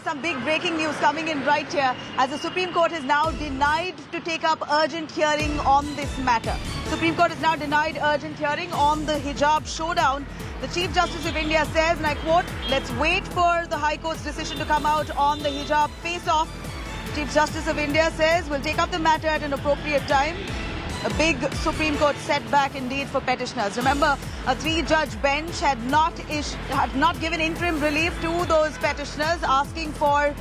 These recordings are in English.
some big breaking news coming in right here, as the Supreme Court has now denied to take up urgent hearing on this matter. Supreme Court has now denied urgent hearing on the hijab showdown. The Chief Justice of India says, and I quote, "Let's wait for the High Court's decision to come out on the hijab face-off." Chief Justice of India says, "We'll take up the matter at an appropriate time." A big Supreme Court setback indeed for petitioners. Remember, a three-judge bench had not given interim relief to those petitioners asking for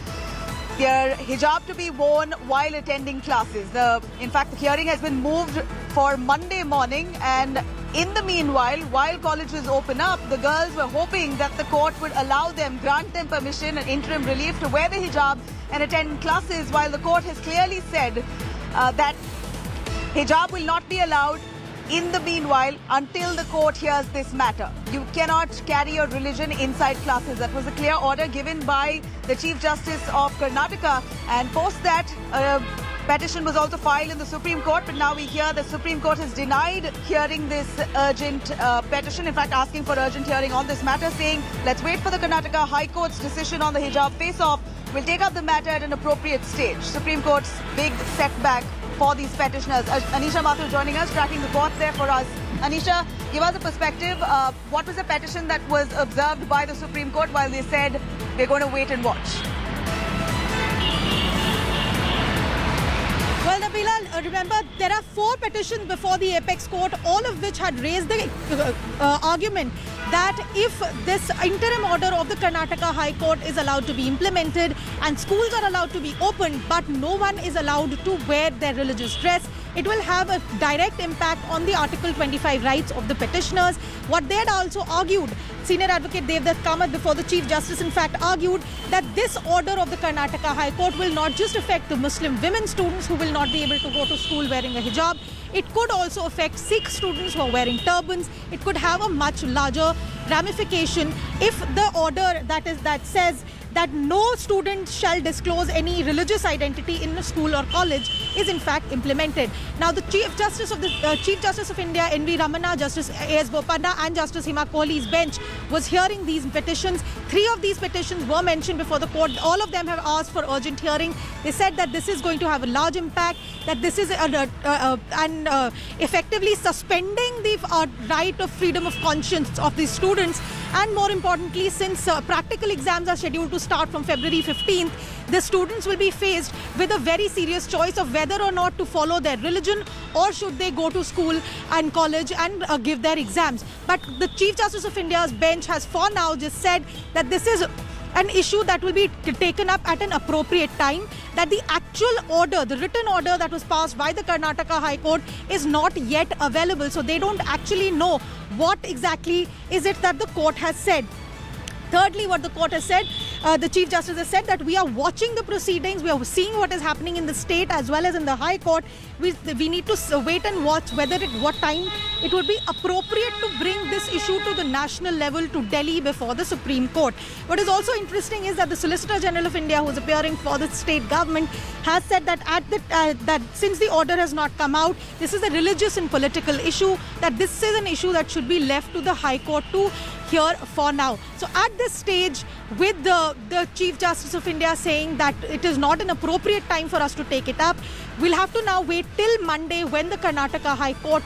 their hijab to be worn while attending classes. In fact, the hearing has been moved for Monday morning, and in the meanwhile, while colleges open up, the girls were hoping that the court would allow them, grant them permission and interim relief to wear the hijab and attend classes, while the court has clearly said that hijab will not be allowed in the meanwhile until the court hears this matter. You cannot carry your religion inside classes. That was a clear order given by the Chief Justice of Karnataka, and post that, a petition was also filed in the Supreme Court, but now we hear the Supreme Court has denied hearing this urgent petition, in fact asking for urgent hearing on this matter, saying let's wait for the Karnataka High Court's decision on the hijab face-off. We'll take up the matter at an appropriate stage. Supreme Court's big setback for these petitioners. Anisha Mathur joining us, tracking the court there for us. Anisha, give us a perspective. What was the petition that was observed by the Supreme Court while they said they're going to wait and watch? Well, Nabila, remember, there are 4 petitions before the Apex Court, all of which had raised the argument that if this interim order of the Karnataka High Court is allowed to be implemented and schools are allowed to be opened, but no one is allowed to wear their religious dress, it will have a direct impact on the Article 25 rights of the petitioners. What they had also argued, Senior Advocate Devdutt Kamath before the Chief Justice in fact argued that this order of the Karnataka High Court will not just affect the Muslim women students who will not be able to go to school wearing a hijab. It could also affect Sikh students who are wearing turbans. It could have a much larger ramification if the order that says that no student shall disclose any religious identity in a school or college is in fact implemented. Now, the Chief Justice of India, N.V. Ramana, Justice A.S. Bopanna and Justice Hima Kohli's bench was hearing these petitions. 3 of these petitions were mentioned before the court. All of them have asked for urgent hearing. They said that this is going to have a large impact, that this is effectively suspending the right of freedom of conscience of these students. And more importantly, since practical exams are scheduled to start from February 15th, the students will be faced with a very serious choice of whether or not to follow their religion or should they go to school and college and give their exams. But the Chief Justice of India's bench has for now just said that this is an issue that will be taken up at an appropriate time, that the actual order, the written order that was passed by the Karnataka High Court is not yet available. So they don't actually know what exactly is it that the court has said. Thirdly, what the court has said, the Chief Justice has said that we are watching the proceedings, we are seeing what is happening in the state as well as in the High Court. We need to wait and watch what time it would be appropriate to bring this issue to the national level to Delhi before the Supreme Court. What is also interesting is that the Solicitor General of India, who is appearing for the state government, has said that that since the order has not come out, this is a religious and political issue, that this is an issue that should be left to the High Court to hear for now. So at this stage, with the Chief Justice of India saying that it is not an appropriate time for us to take it up, we'll have to now wait till Monday when the Karnataka High Court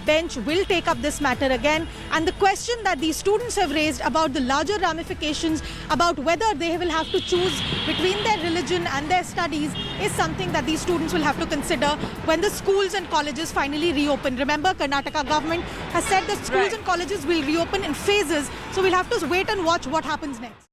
bench will take up this matter again. And the question that these students have raised about the larger ramifications, about whether they will have to choose between their religion and their studies, is something that these students will have to consider when the schools and colleges finally reopen. Remember, Karnataka government has said that schools and colleges will reopen in phases, so we'll have to wait and watch what happens next.